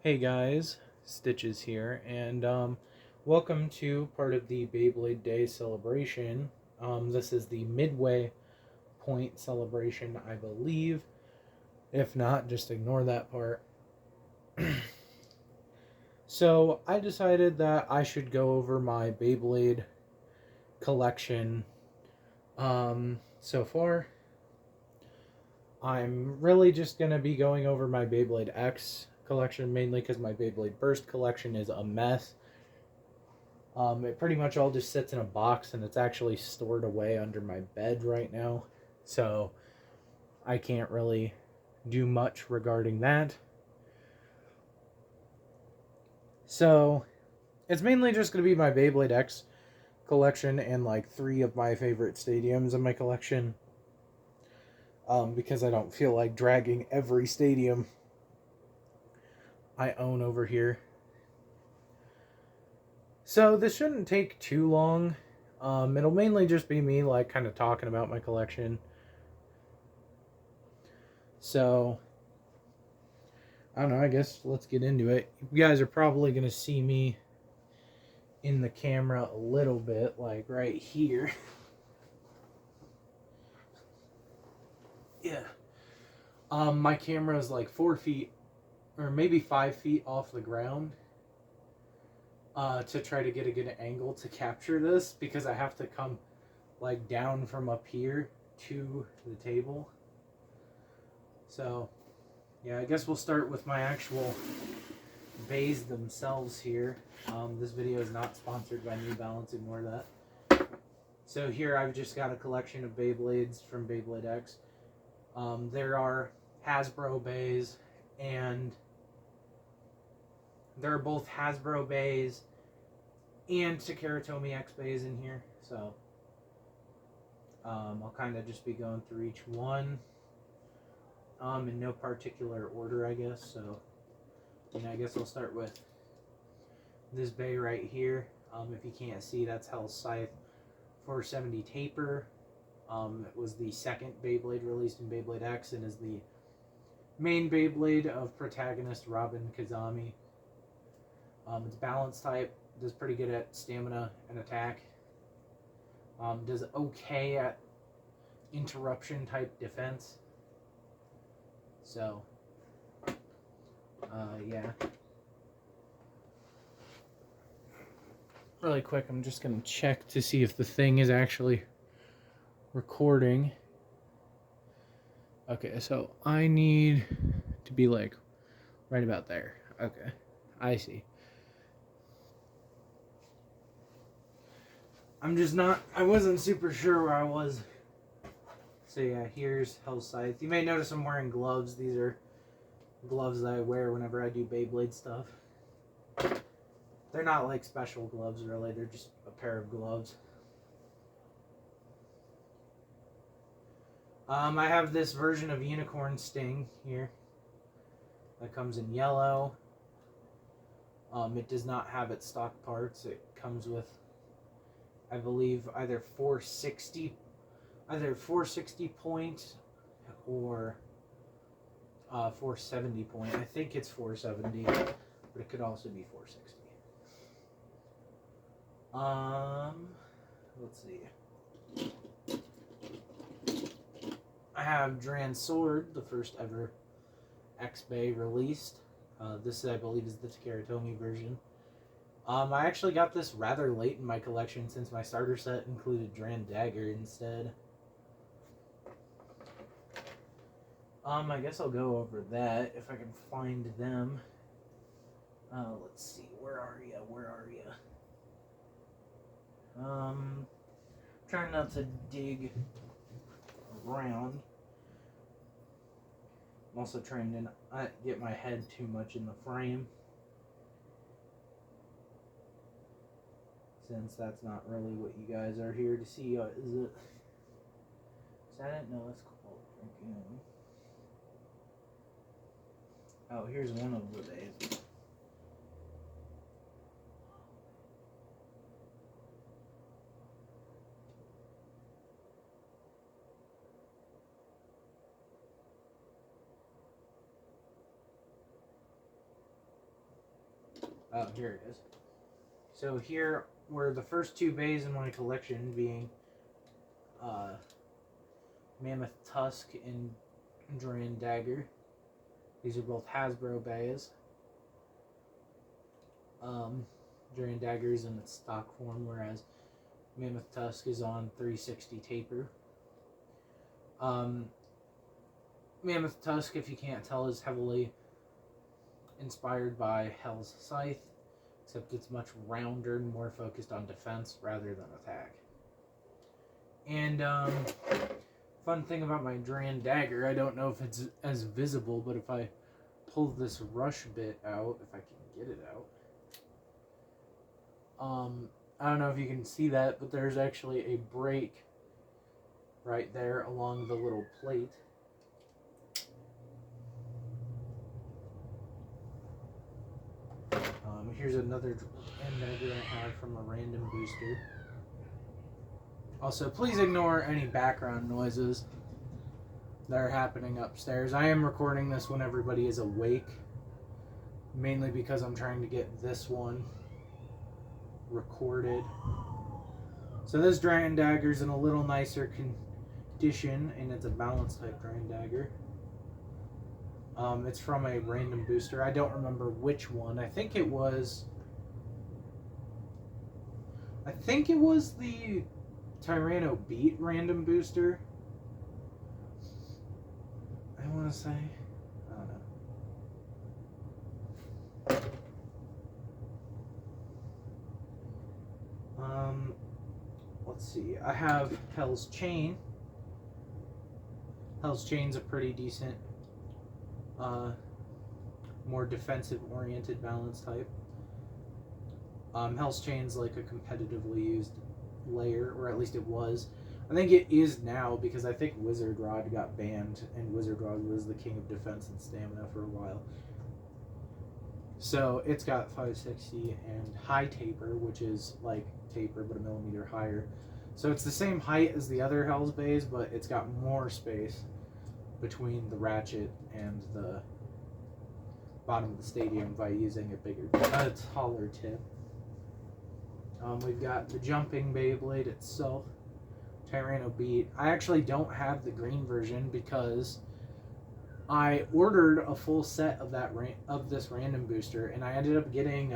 Hey guys, Stitches here, and welcome to part of the Beyblade Day celebration. This is the midway point celebration, I believe. If not, just ignore that part. So, I decided that I should go over my Beyblade collection so far. I'm really just going to be going over my Beyblade X collection, mainly because my Beyblade Burst collection is a mess. It pretty much all just sits in a box, and it's actually stored away under my bed right now. So I can't really do much regarding that. So it's mainly just going to be my Beyblade X collection and like 3 of my favorite stadiums in my collection. Because I don't feel like dragging every stadium I own over here. So this shouldn't take too long. It'll mainly just be me like kind of talking about my collection. So I don't know, I guess let's get into it. You guys are probably going to see me in the camera a little bit, like right here. Yeah. My camera is like 4 feet or maybe 5 feet off the ground to try to get a good angle to capture this, because I have to come like down from up here to the table. So yeah, I guess we'll start with my actual bays themselves here. This video is not sponsored by New Balance, ignore that. So here I've just got a collection of Beyblades from Beyblade X. There are Hasbro bays, and there are both Hasbro bays and Takaratomi X bays in here. So I'll kind of just be going through each one in no particular order, I guess. So I guess I'll start with this bay right here. If you can't see, that's Hell's Scythe 470 Taper. It was the second Beyblade released in Beyblade X and is the main Beyblade of protagonist Robin Kazami. It's balance type, does pretty good at stamina and attack. Does okay at interruption type defense. So, yeah. Really quick, I'm just going to check to see if the thing is actually recording. Okay, so I need to be like right about there. Okay, I see. I wasn't super sure where I was. So yeah, here's Hell's Scythe. You may notice I'm wearing gloves. These are gloves that I wear whenever I do Beyblade stuff. They're not like special gloves, really. They're just a pair of gloves. I have this version of Unicorn Sting here that comes in yellow. It does not have its stock parts. It comes with, I believe, either 460 point or 470 point. I think it's 470, but it could also be 460. Let's see. I have Dran's sword, the first ever X-Bay released. This, I believe, is the Takaratomi version. I actually got this rather late in my collection, since my starter set included Dran dagger instead. I guess I'll go over that if I can find them. Let's see, where are you? Trying not to dig around. I'm also trying to not get my head too much in the frame, since that's not really what you guys are here to see, is it? Is that it? No, that's called drinking. Oh, here's one of the days. Oh, here it is. So here were the first two bays in my collection, being Mammoth Tusk and Dran Dagger. These are both Hasbro bays. Dran Dagger is in its stock form, whereas Mammoth Tusk is on 360 taper. Mammoth Tusk, if you can't tell, is heavily inspired by Hell's Scythe, except it's much rounder and more focused on defense rather than attack. And fun thing about my Dran Dagger, I don't know if it's as visible, but if I pull this rush bit out, if I can get it out, I don't know if you can see that, but there's actually a break right there along the little plate. Here's another end dagger I have from a random booster. Also, please ignore any background noises that are happening upstairs. I am recording this when everybody is awake, mainly because I'm trying to get this one recorded. So this Dran Dagger is in a little nicer condition, and it's a balance type Dran Dagger. It's from a random booster. I don't remember which one. I think it was the Tyranno Beat random booster. I want to say. I don't know. Let's see. I have Hell's Chain. Hell's Chain's a pretty decent, more defensive-oriented balance type. Hell's Chain's like a competitively used layer, or at least it was. I think it is now, because I think Wizard Rod got banned, and Wizard Rod was the king of defense and stamina for a while. So it's got 560 and high taper, which is like taper but a millimeter higher. So it's the same height as the other Hell's Bays, but it's got more space between the ratchet and the bottom of the stadium by using a taller tip. We've got the jumping Beyblade itself, Tyranno Beat. I actually don't have the green version because I ordered a full set of this random booster, and I ended up getting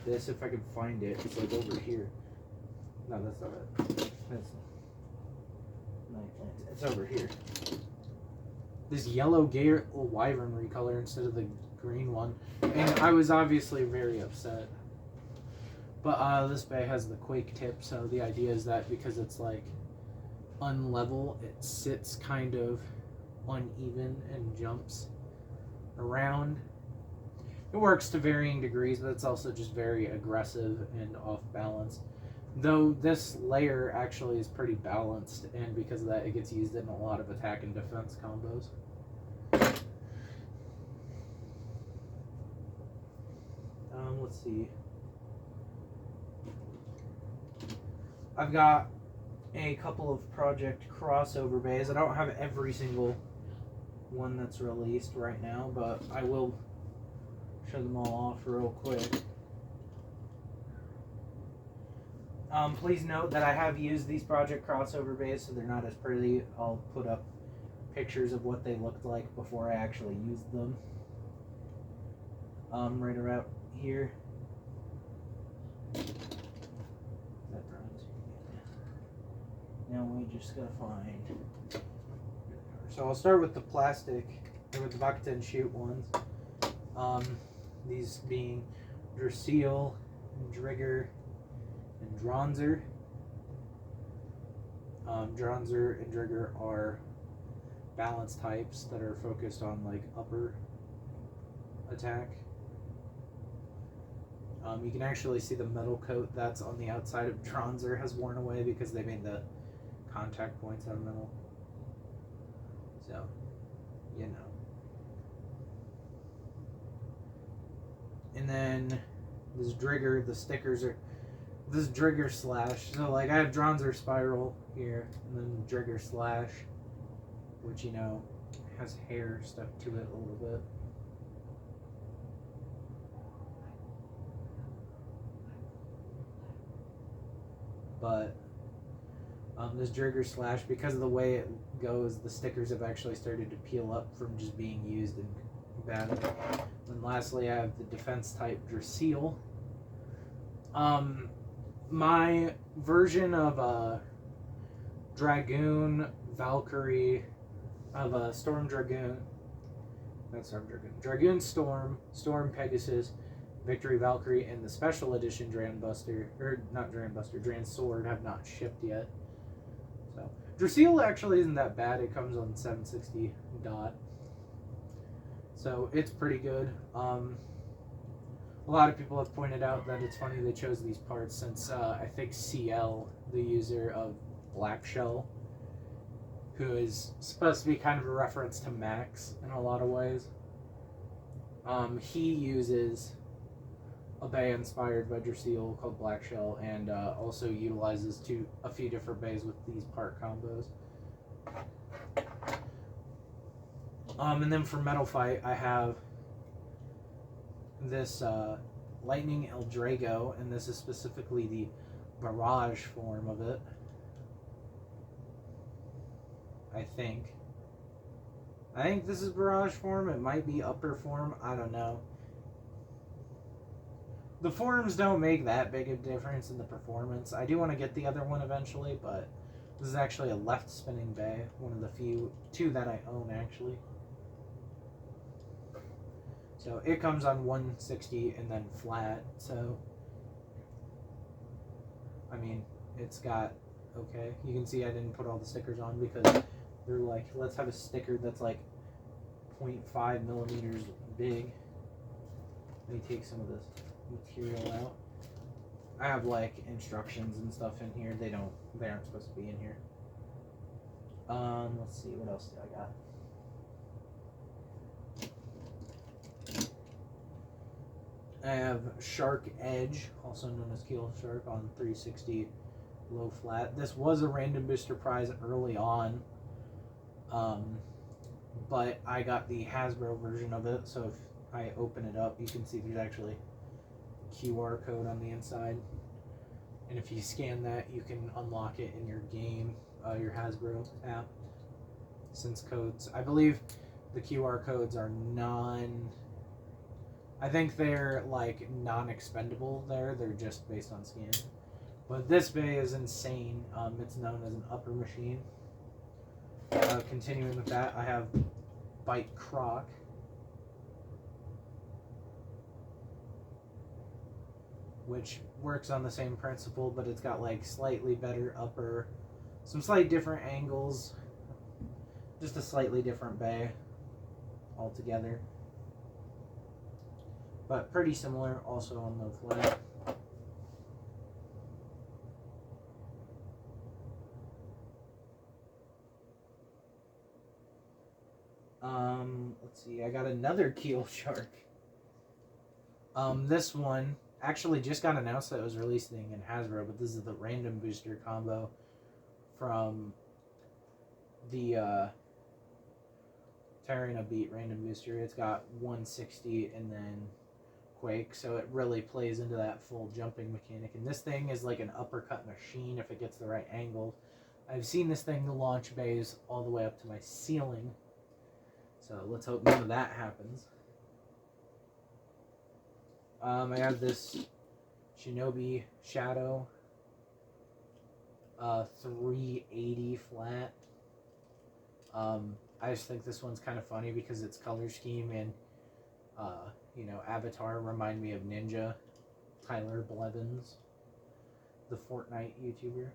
this, if I can find it. It's like over here. No, that's not it. It's over here. This yellow Gale Wyvern recolor instead of the green one, and I was obviously very upset. But this bay has the quake tip, so the idea is that because it's like unlevel, it sits kind of uneven and jumps around. It works to varying degrees, but it's also just very aggressive and off balance. Though this layer actually is pretty balanced, and because of that, it gets used in a lot of attack and defense combos. Let's see. I've got a couple of project crossover bays. I don't have every single one that's released right now, but I will show them all off real quick. Please note that I have used these project crossover bays, so they're not as pretty. I'll put up pictures of what they looked like before I actually used them. Right around here. Now we just gotta find. So I'll start with the plastic, or with the bucket and shoot ones. These being Dracil, Drigger, and Dranzer. Dranzer and Drigger are balance types that are focused on like upper attack. You can actually see the metal coat that's on the outside of Dranzer has worn away because they made the contact points out of metal. So, you know. And then this Drigger, the stickers are this Drigger Slash. So like I have Dranzer Spiral here, and then Drigger Slash, which, you know, has hair stuck to it a little bit. but this Drigger Slash, because of the way it goes, the stickers have actually started to peel up from just being used in battle. And lastly, I have the defense type Drasil. My version of Dragoon, Valkyrie, of Storm Dragoon, not Storm Dragoon, Dragoon Storm, Storm Pegasus, Victory Valkyrie, and the special edition Dran Buster, or not Dran Buster, Dran Sword have not shipped yet. So Drasil actually isn't that bad. It comes on 760 dot, so it's pretty good. A lot of people have pointed out that it's funny they chose these parts since I think CL, the user of Black Shell, who is supposed to be kind of a reference to Max in a lot of ways, he uses a bay inspired by Drasil called Black Shell, and also utilizes a few different bays with these part combos. And then for Metal Fight, I have this Lightning Eldrago, and this is specifically the Barrage form of it. I think this is Barrage form. It might be upper form. I don't know. The forms don't make that big a difference in the performance. I do want to get the other one eventually, but this is actually a left spinning bay. One of the two that I own, actually. So it comes on 160 and then flat. So, I mean, it's got, okay. You can see I didn't put all the stickers on because they're like, let's have a sticker that's like 0.5 millimeters big. Let me take some of this material out. I have like instructions and stuff in here. They aren't supposed to be in here. Let's see, what else do I got? I have Shark Edge, also known as Keel Shark, on 360 low flat. This was a random booster prize early on, but I got the Hasbro version of it, so if I open it up, you can see there's actually a QR code on the inside, and if you scan that, you can unlock it in your game, your Hasbro app. Since codes, I believe the QR codes are I think they're like non-expendable there. They're just based on scan. But this bay is insane. It's known as an upper machine. Continuing with that, I have Bite Croc. Which works on the same principle, but it's got like slightly better upper, some slight different angles, just a slightly different bay altogether. But pretty similar, also on low flat. Let's see, I got another Keel Shark. This one actually just got announced that it was releasing in Hasbro, but this is the random booster combo from the Terrana Beat random booster. It's got 160 and then Quake, so it really plays into that full jumping mechanic. And this thing is like an uppercut machine if it gets the right angle. I've seen this thing launch bays all the way up to my ceiling, so let's hope none of that happens. I have this Shinobi Shadow 380 flat. I just think this one's kind of funny because its color scheme and you know, Avatar remind me of Ninja, Tyler Blevins, the Fortnite YouTuber.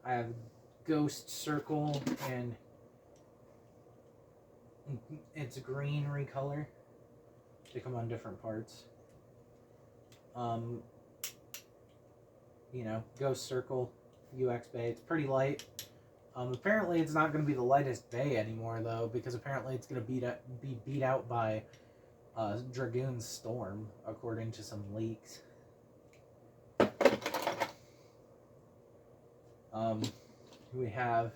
I have Ghost Circle, and it's green recolor. They come on different parts. You know, Ghost Circle, UX Bay. It's pretty light. Apparently it's not going to be the lightest bay anymore, though, because apparently it's going to be beat out by Dragoon Storm, according to some leaks. We have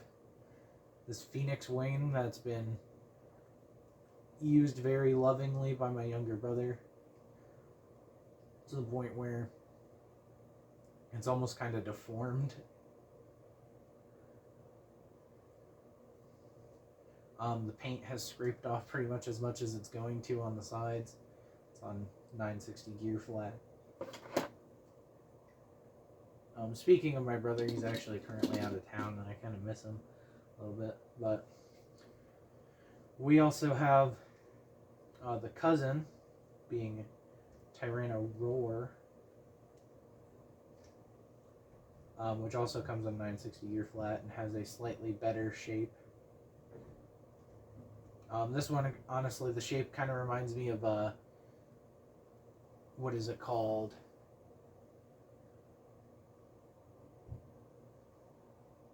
this Phoenix Wing that's been used very lovingly by my younger brother, to the point where It's almost kind of deformed. The paint has scraped off pretty much as it's going to on the sides. It's on 960 gear flat. Speaking of my brother, he's actually currently out of town, and I kind of miss him a little bit. But we also have the cousin, being Tyranno Roar, which also comes on 960 gear flat and has a slightly better shape. This one, honestly, the shape kind of reminds me of what is it called?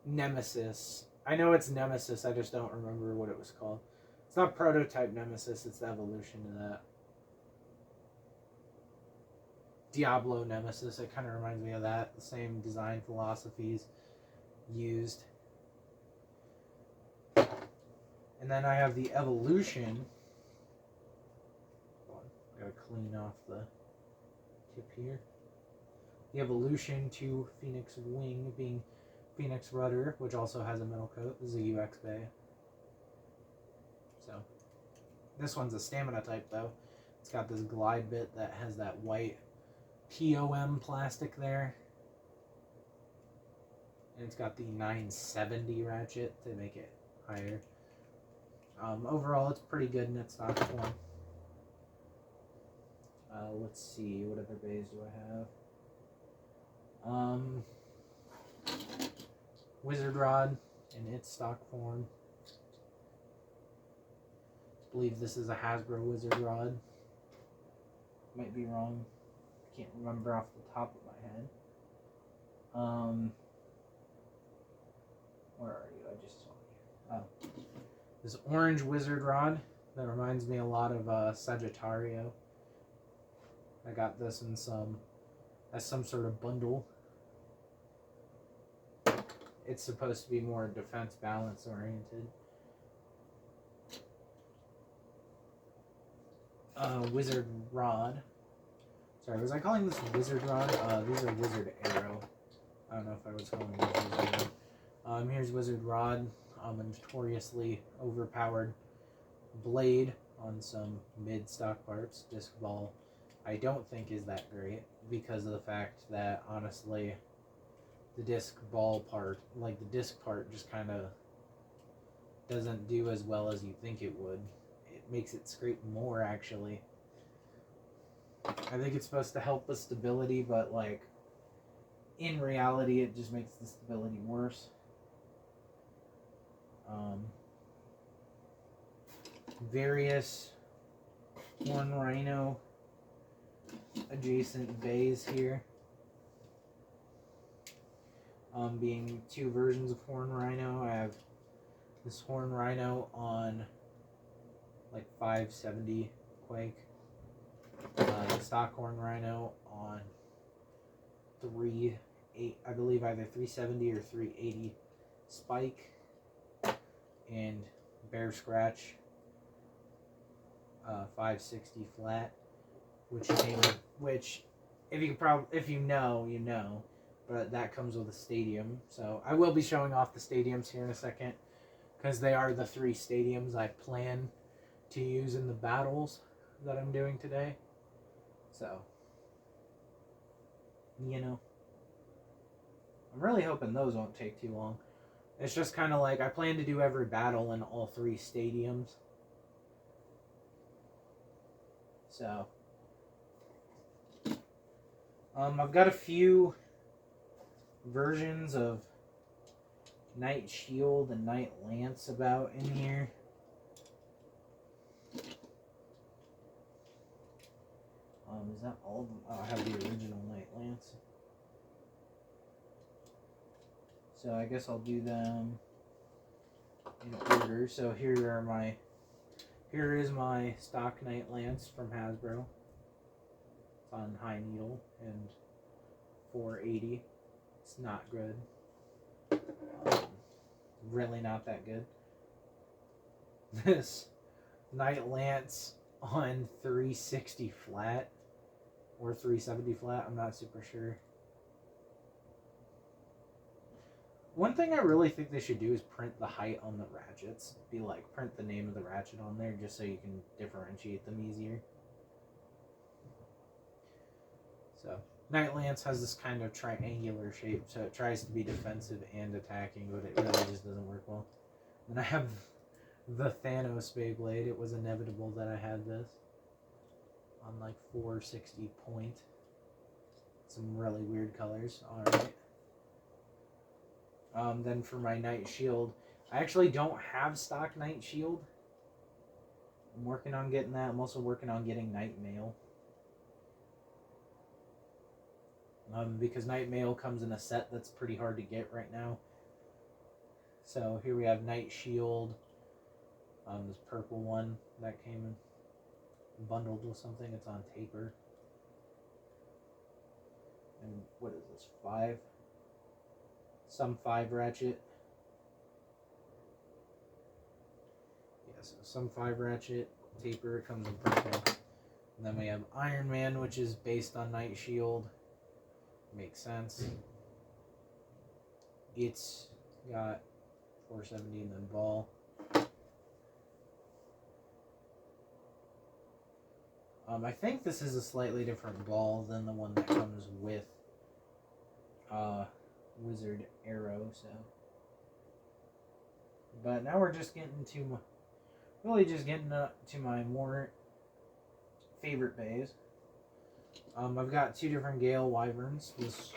Nemesis. I know it's Nemesis, I just don't remember what it was called. It's not Prototype Nemesis, it's the evolution of that. Diablo Nemesis, it kind of reminds me of that. The same design philosophies used. And then I have the evolution. Hold on, gotta clean off the tip here. The evolution to Phoenix Wing being Phoenix Rudder, which also has a metal coat. This is a UX Bay. So, this one's a stamina type though. It's got this glide bit that has that white POM plastic there. And it's got the 970 ratchet to make it higher. Overall, it's pretty good in its stock form. Let's see, what other bays do I have? Wizard Rod in its stock form. I believe this is a Hasbro Wizard Rod. Might be wrong. Can't remember off the top of my head. Where are you? I just saw you. Oh. This orange Wizard Rod that reminds me a lot of Sagittario. I got this in as some sort of bundle. It's supposed to be more defense balance oriented. Wizard Rod. Sorry, was I calling this Wizard Rod? These are Wizard Arrow. I don't know if I was calling this Wizard Rod. Here's Wizard Rod. A notoriously overpowered blade on some mid-stock parts. Disc ball, I don't think is that great because of the fact that, honestly, the disc ball part, like the disc part, just kind of doesn't do as well as you think it would. It makes it scrape more, actually. I think it's supposed to help with stability, but, like, in reality, it just makes the stability worse. Various Horn Rhino adjacent bays here. Being two versions of Horn Rhino. I have this Horn Rhino on like 570 Quake. The stock Horn Rhino on 380, I believe either 370 or 380 Spike. And Bear Scratch 560 flat, which if you know, but that comes with a stadium. So I will be showing off the stadiums here in a second, because they are the 3 stadiums I plan to use in the battles that I'm doing today. So, you know, I'm really hoping those won't take too long. It's just kind of like, I plan to do every battle in all 3 stadiums. So, I've got a few versions of Knight Shield and Knight Lance about in here. Is that all of them? Oh, I have the original Knight Lance. So I guess I'll do them in order. So here is my stock Knight Lance from Hasbro. It's on high needle and 480. It's not good. Really not that good. This Knight Lance on 360 flat or 370 flat, I'm not super sure. One thing I really think they should do is print the height on the ratchets. Be like, print the name of the ratchet on there just so you can differentiate them easier. So, Night Lance has this kind of triangular shape, so it tries to be defensive and attacking, but it really just doesn't work well. And I have the Thanos Beyblade. It was inevitable that I had this on like 460 point. Some really weird colors. Alright. Then for my Night Shield, I actually don't have stock Night Shield. I'm working on getting that. I'm also working on getting Night Mail. Because Night Mail comes in a set that's pretty hard to get right now. So here we have Night Shield. This purple one that came in bundled with something. It's on taper. And what is this? 5? Some 5 ratchet. Yeah, so some 5 ratchet. Taper comes in purple. And then we have Iron Man, which is based on Night Shield. Makes sense. It's got 470 and then ball. I think this is a slightly different ball than the one that comes with Wizard Arrow, so. But now we're just getting to my more favorite bays. I've got 2 different Gale Wyverns. This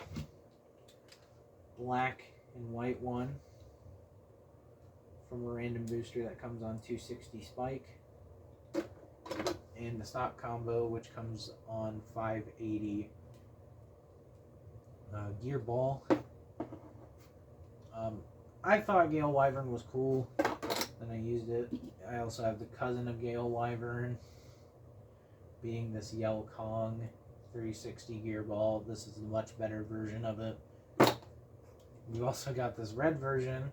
black and white one from a random booster that comes on 260 spike. And the stock combo, which comes on 580 gear ball. I thought Gale Wyvern was cool, and I used it. I also have the cousin of Gale Wyvern, being this Yell Kong 360 gear ball. This is a much better version of it. We've also got this red version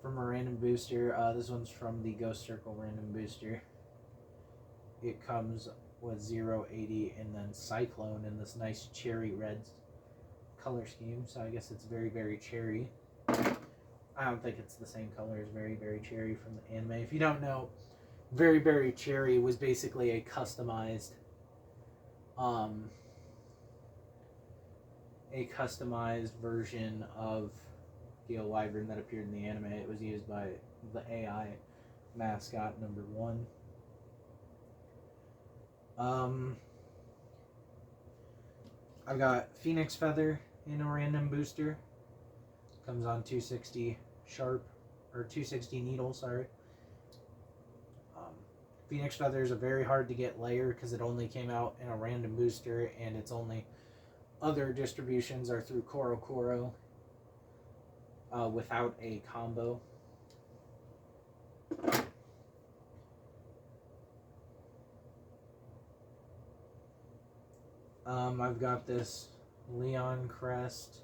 from a random booster. This one's from the Ghost Circle random booster. It comes with 080 and then Cyclone in this nice cherry red color scheme. So I guess it's very, very cherry. I don't think it's the same color as Very, Very Cherry from the anime. If you don't know, Very, Very Cherry was basically a customized version of Gale Wyvern that appeared in the anime. It was used by the AI mascot number 1. I've got Phoenix Feather in a random booster. Comes on 260 sharp, or 260 needle, sorry. Phoenix Feathers are very hard to get layer because it only came out in a random booster, and its only other distributions are through Koro Koro without a combo. I've got this Leon Crest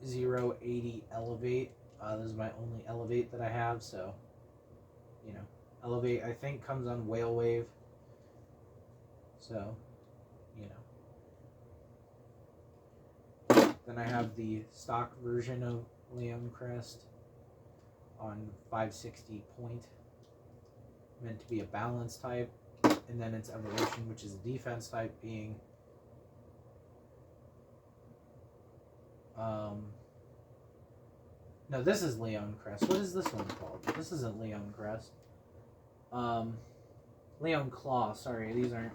080 Elevate. This is my only Elevate that I have, so, you know, Elevate I think comes on Whale Wave, so, you know. Then I have the stock version of Leon Crest on 560 point, meant to be a balance type, and then its evolution, which is a defense type, being no, this is Leon Crest. What is this one called? This isn't Leon Crest. Leon Claw. Sorry, these aren't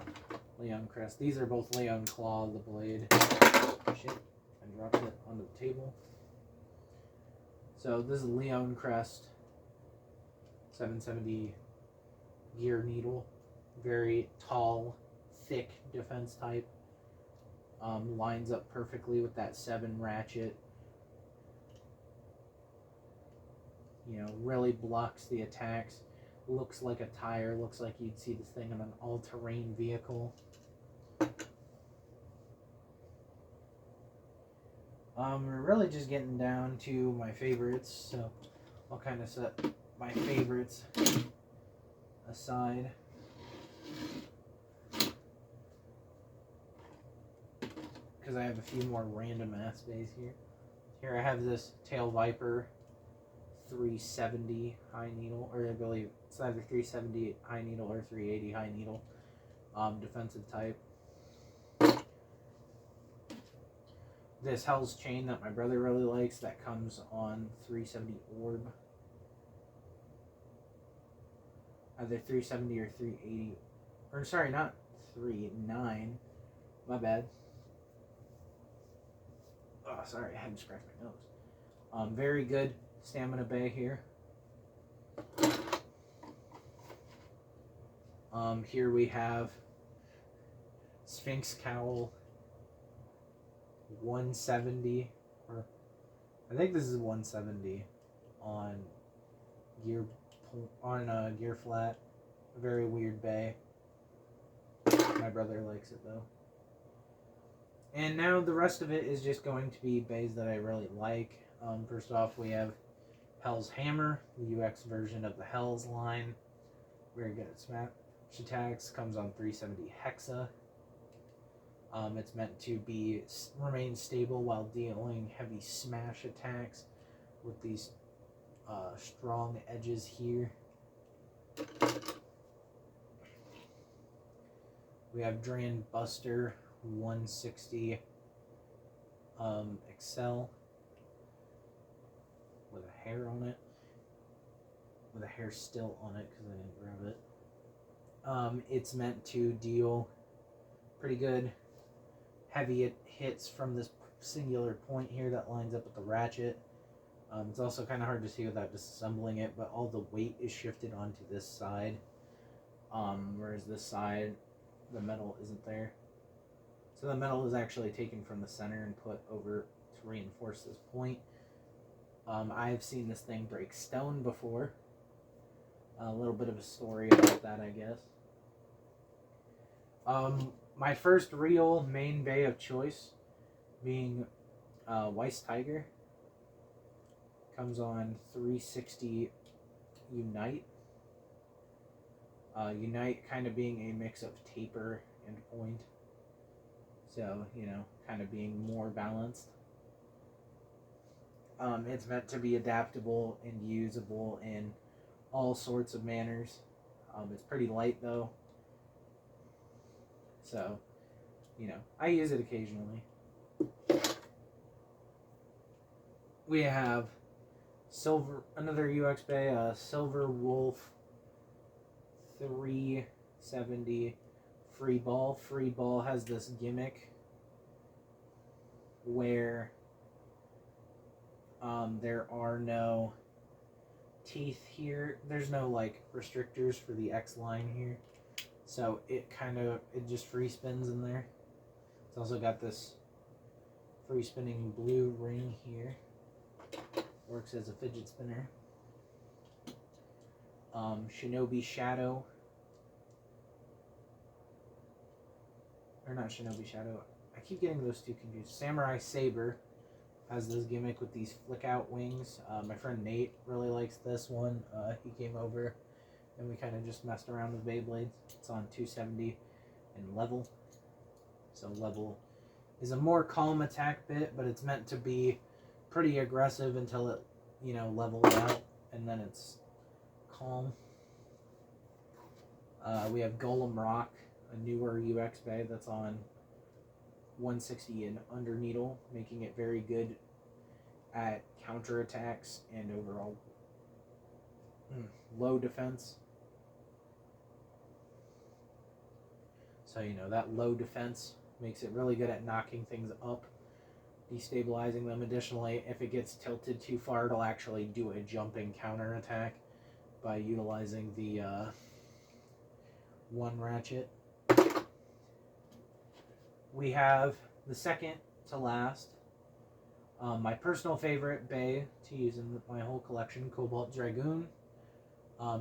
Leon Crest. These are both Leon Claw, the blade. Shit, I dropped it onto the table. So this is Leon Crest 770 gear needle. Very tall, thick defense type. Lines up perfectly with that 7 ratchet. You know, really blocks the attacks. Looks like a tire. Looks like you'd see this thing on an all-terrain vehicle. We're really just getting down to my favorites, so I'll kind of set my favorites aside. Because I have a few more random ass bays here. Here I have this Tail Viper 370 high needle, or I believe it's either 370 high needle or 380 high needle, defensive type. This Hell's Chain that my brother really likes, that comes on 370 Orb. Either 370 or 380, or sorry, not 39, my bad. Oh, sorry, I had to scratch my nose. Very good stamina bay here. Here we have Sphinx Cowl 170, or I think this is 170 on gear flat. A very weird bay. My brother likes it though. And now the rest of it is just going to be bays that I really like. First off, we have Hell's Hammer, the UX version of the Hell's line. Very good at smash attacks. Comes on 370 Hexa. It's meant to remain stable while dealing heavy smash attacks with these strong edges here. We have Dran Buster 160 Excel with a hair on it, with a hair still on it because I didn't grab it. It's meant to deal pretty good heavy hits from this singular point here that lines up with the ratchet. It's also kind of hard to see without disassembling it, but all the weight is shifted onto this side, whereas this side, the metal isn't there. So the metal is actually taken from the center and put over to reinforce this point. I've seen this thing break stone before. A little bit of a story about that, I guess. My first real main bay of choice being Weiss Tiger. Comes on 360 Unite. Unite kind of being a mix of taper and point. So, you know, kind of being more balanced. It's meant to be adaptable and usable in all sorts of manners. It's pretty light though. So, you know, I use it occasionally. We have another UX bay, Silver Wolf 370 Free Ball. Free Ball has this gimmick where there are no teeth here. There's no like restrictors for the X line here. So it just free spins in there. It's also got this free spinning blue ring here. Works as a fidget spinner. Shinobi Shadow. Or not Shinobi Shadow. I keep getting those two confused. Samurai Saber has this gimmick with these flick out wings. My friend Nate really likes this one. He came over and we kind of just messed around with Beyblades. It's on 270 and level. So level is a more calm attack bit, but it's meant to be pretty aggressive until it, you know, levels out, and then it's calm. We have Golem Rock, a newer UX bay that's on 160 and under needle, making it very good at counter attacks and overall low defense. So, you know, that low defense makes it really good at knocking things up, destabilizing them. Additionally, if it gets tilted too far, it'll actually do a jumping counter attack by utilizing the one ratchet. We have the second to last, my personal favorite bay to use in my whole collection, Cobalt Dragoon.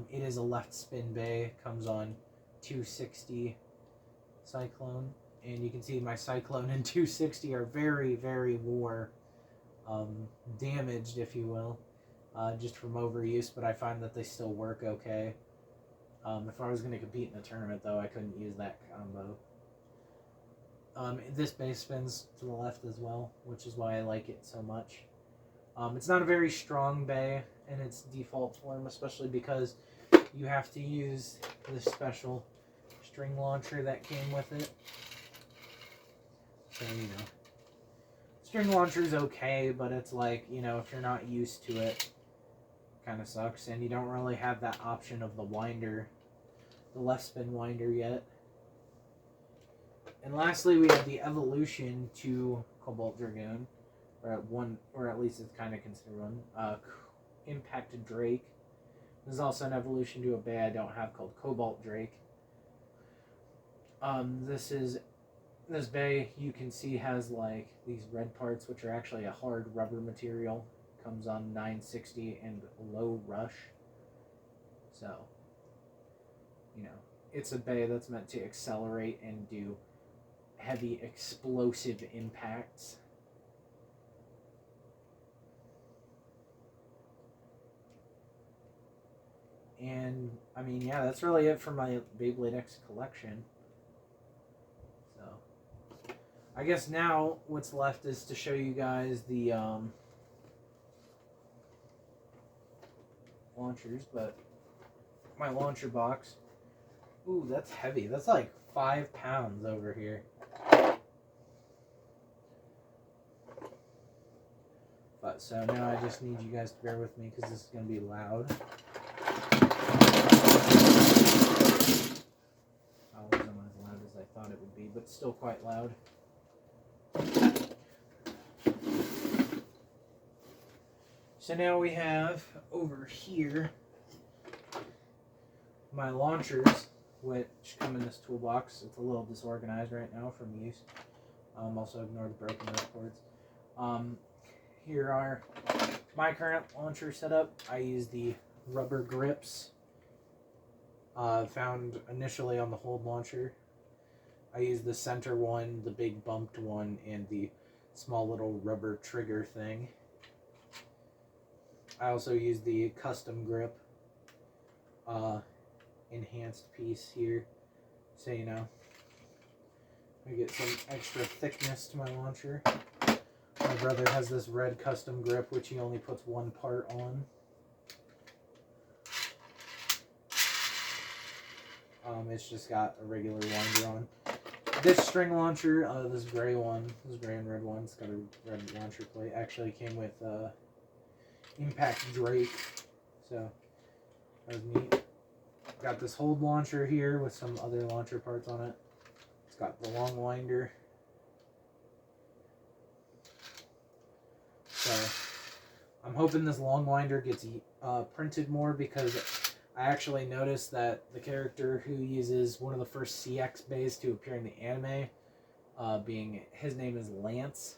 It is a left spin bay, comes on 260 Cyclone, and you can see my Cyclone and 260 are very, very war damaged, if you will, just from overuse, but I find that they still work okay. If I was going to compete in a tournament, though, I couldn't use that combo. This base spins to the left as well, which is why I like it so much. It's not a very strong bay in its default form, especially because you have to use this special string launcher that came with it. So, you know, string launcher's okay, but it's like, you know, if you're not used to it, kind of sucks. And you don't really have that option of the winder, the left spin winder yet. And lastly, we have the evolution to Cobalt Dragoon, or at least it's kind of considered one. Impacted Drake. There's also an evolution to a bay I don't have called Cobalt Drake. This bay you can see has like these red parts, which are actually a hard rubber material. Comes on 960 and low rush. So, you know, it's a bay that's meant to accelerate and do heavy explosive impacts. And, I mean, yeah, that's really it for my Beyblade X collection. So, I guess now what's left is to show you guys the launchers, but my launcher box. Ooh, that's heavy. That's like 5 pounds over here. But so now I just need you guys to bear with me because this is going to be loud. Oh, it wasn't as loud as I thought it would be, but still quite loud. So now we have over here my launchers, which come in this toolbox. It's a little disorganized right now from use. Also ignore the broken cords. Here are my current launcher setup. I use the rubber grips found initially on the hold launcher. I use the center one, the big bumped one, and the small little rubber trigger thing. I also use the custom grip enhanced piece here, so you know, I get some extra thickness to my launcher. My brother has this red custom grip, which he only puts one part on. It's just got a regular winder on. This string launcher, this gray one, this gray and red one, it's got a red launcher plate. Actually came with Impact Drake, so that was neat. Got this hold launcher here with some other launcher parts on it. It's got the long winder. So I'm hoping this long winder gets printed more, because I actually noticed that the character who uses one of the first CX bays to appear in the anime, his name is Lance.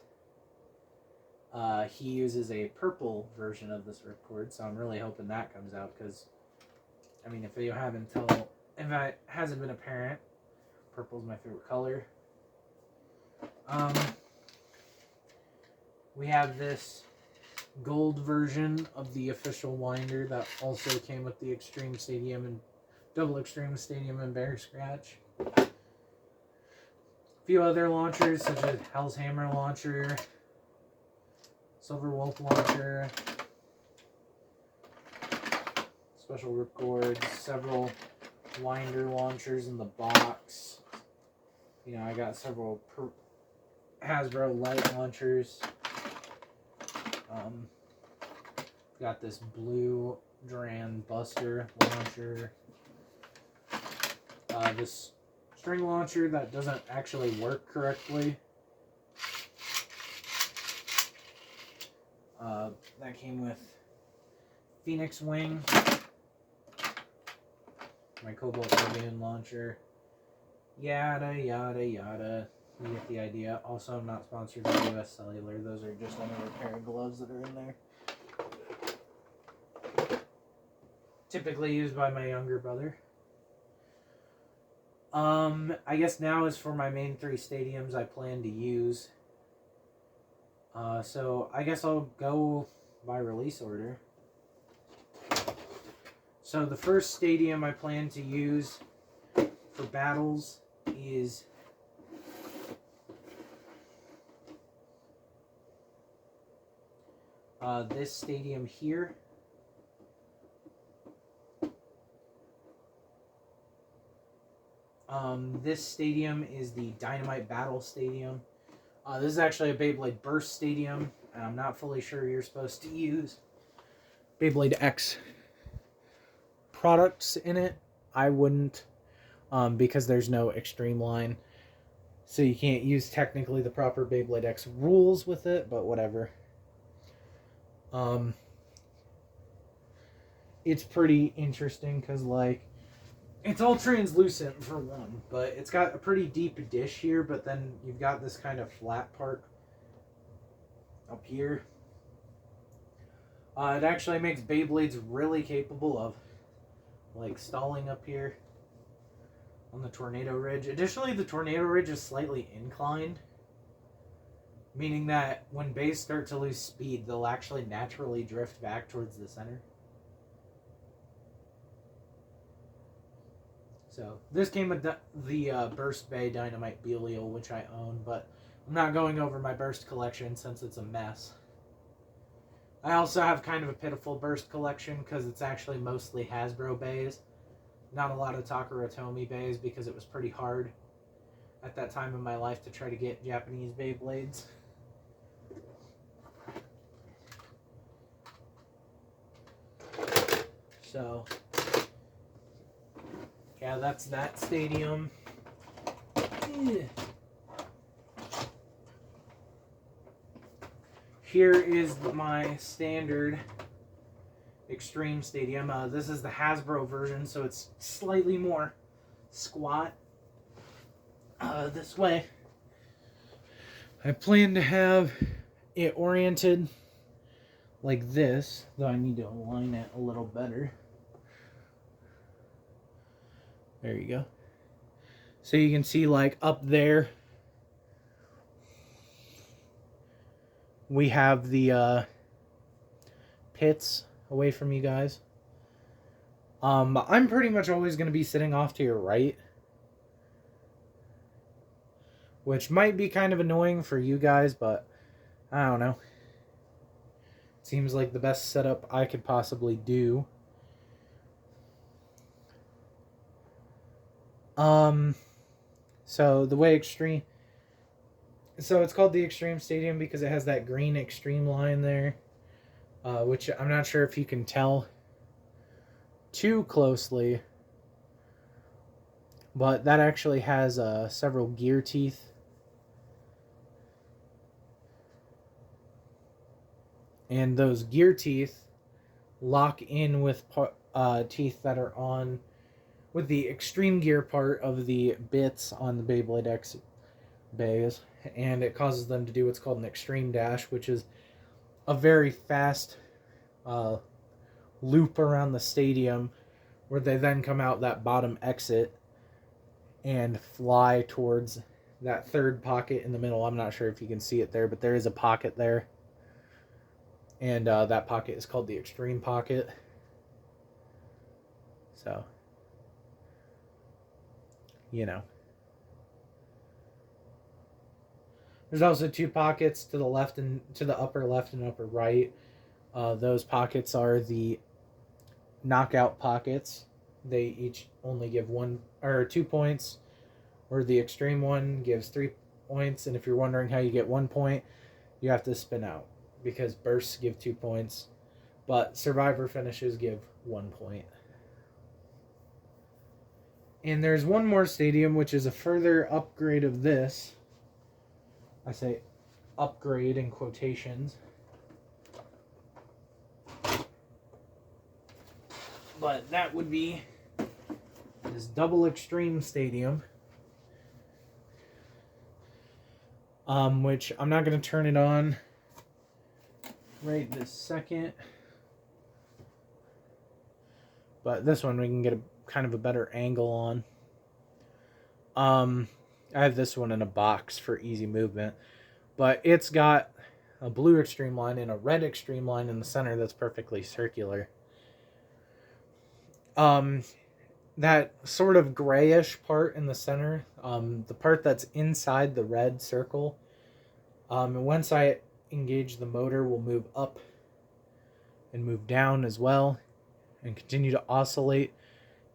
He uses a purple version of this ripcord, so I'm really hoping that comes out, because, I mean, if it hasn't been apparent, purple's my favorite color. We have this gold version of the official winder that also came with the Xtreme Stadium and Double Xtreme Stadium and Bear Scratch. A few other launchers such as Hell's Hammer launcher, Silver Wolf launcher, special ripcords, several winder launchers in the box. You know, I got several Hasbro light launchers. Got this blue Dran Buster launcher. This string launcher that doesn't actually work correctly. That came with Phoenix Wing, my Cobalt Dragoon launcher, yada yada yada. You get the idea. Also, I'm not sponsored by US Cellular. Those are just another pair of gloves that are in there. Typically used by my younger brother. I guess now is for my main 3 stadiums I plan to use. So I guess I'll go by release order. So the first stadium I plan to use for battles is this stadium here. This stadium is the Dynamite Battle Stadium. This is actually a Beyblade Burst Stadium, and I'm not fully sure you're supposed to use Beyblade X products in it. I wouldn't, because there's no Xtreme line, so you can't use technically the proper Beyblade X rules with it, but whatever. It's pretty interesting because, like, it's all translucent for one, but it's got a pretty deep dish here, but then you've got this kind of flat part up here. It actually makes Beyblades really capable of, like, stalling up here on the Tornado Ridge. Additionally, the Tornado Ridge is slightly inclined, meaning that when bays start to lose speed, they'll actually naturally drift back towards the center. So, this came with the Burst Bay Dynamite Belial, which I own, but I'm not going over my Burst collection since it's a mess. I also have kind of a pitiful Burst collection because it's actually mostly Hasbro bays. Not a lot of Takara Tomy bays because it was pretty hard at that time in my life to try to get Japanese Beyblades. So, yeah, that's that stadium. Here is my standard Xtreme Stadium. This is the Hasbro version, so it's slightly more squat this way. I plan to have it oriented like this, though I need to align it a little better. There you go. So you can see, like, up there we have the pits away from you guys. I'm pretty much always going to be sitting off to your right, which might be kind of annoying for you guys, but I don't know. Seems like the best setup I could possibly do. So the way Xtreme... So it's called the Xtreme Stadium because it has that green Xtreme line there. Which I'm not sure if you can tell too closely. But that actually has several gear teeth. And those gear teeth lock in with teeth that are on... with the extreme gear part of the bits on the Beyblade X bays, and it causes them to do what's called an extreme dash, which is a very fast loop around the stadium where they then come out that bottom exit and fly towards that third pocket in the middle. I'm not sure if you can see it there, but there is a pocket there, and that pocket is called the extreme pocket. So, you know. There's also two pockets to the left and to the upper left and upper right. Those pockets are the knockout pockets. They each only give 1 or 2 points, or the extreme one gives 3 points. And if you're wondering how you get 1 point, you have to spin out because bursts give 2 points, but survivor finishes give 1 point. And there's one more stadium, which is a further upgrade of this. I say upgrade in quotations. But that would be this double Xtreme Stadium. Which I'm not going to turn it on right this second. But this one we can get a kind of a better angle on. I have this one in a box for easy movement, but it's got a blue extreme line and a red extreme line in the center that's perfectly circular. That sort of grayish part in the center, the part that's inside the red circle, and once I engage the motor, will move up and move down as well and continue to oscillate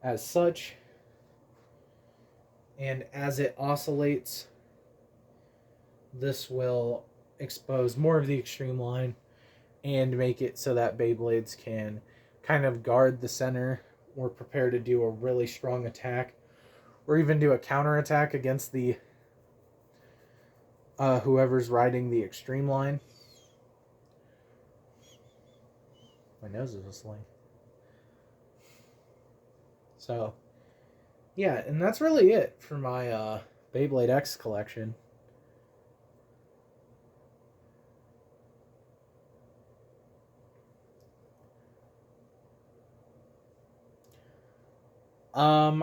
as such. And as it oscillates, this will expose more of the extreme line and make it so that Beyblades can kind of guard the center or prepare to do a really strong attack or even do a counter attack against the whoever's riding the extreme line. My nose is whistling. So, yeah, and that's really it for my Beyblade X collection.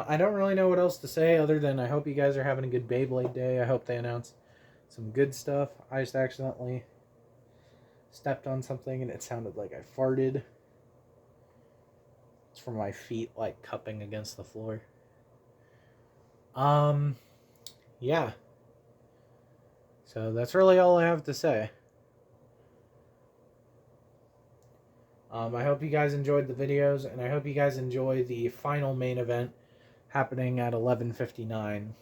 I don't really know what else to say other than I hope you guys are having a good Beyblade day. I hope they announce some good stuff. I just accidentally stepped on something and it sounded like I farted. It's from my feet like cupping against the floor. Yeah. So that's really all I have to say. I hope you guys enjoyed the videos, and I hope you guys enjoy the final main event happening at 11:59.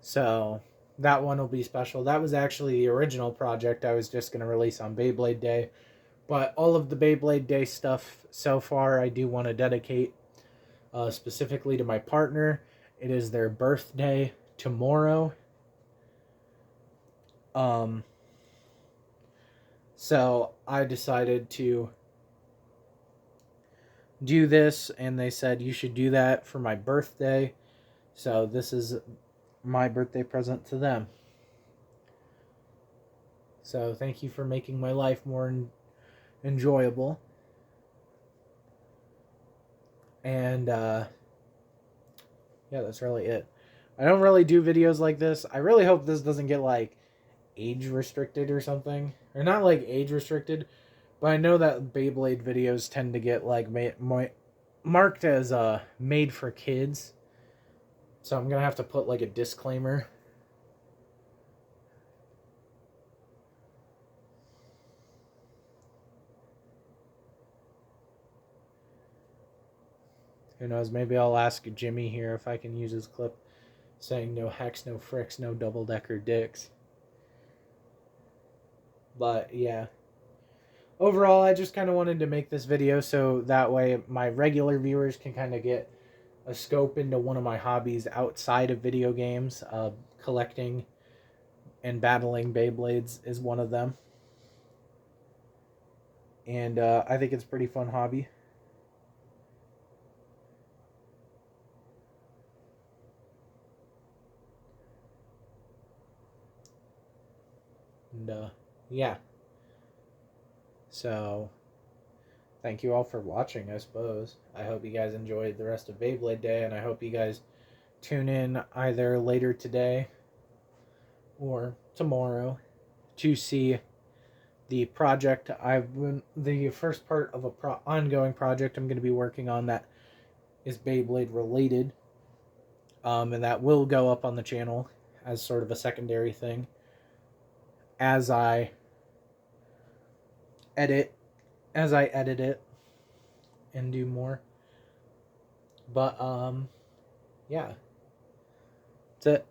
So that one will be special. That was actually the original project I was just going to release on Beyblade Day. But all of the Beyblade Day stuff so far I do want to dedicate specifically to my partner. It is their birthday tomorrow. So I decided to do this, and they said you should do that for my birthday. So this is my birthday present to them. So thank you for making my life more enjoyable. And yeah, that's really it. I don't really do videos like this. I really hope this doesn't get like age restricted or something, or not like age restricted, but I know that Beyblade videos tend to get like marked as made for kids, so I'm gonna have to put like a disclaimer. Who knows, maybe I'll ask Jimmy here if I can use his clip saying no hex, no fricks, no double-decker dicks. But yeah, overall I just kind of wanted to make this video so that way my regular viewers can kind of get a scope into one of my hobbies outside of video games. Collecting and battling Beyblades is one of them, and I think it's a pretty fun hobby. And yeah, so thank you all for watching, I suppose. I hope you guys enjoyed the rest of Beyblade Day, and I hope you guys tune in either later today or tomorrow to see the project the first part of a ongoing project I'm going to be working on that is Beyblade related, and that will go up on the channel as sort of a secondary thing as I edit it and do more. But yeah, that's it.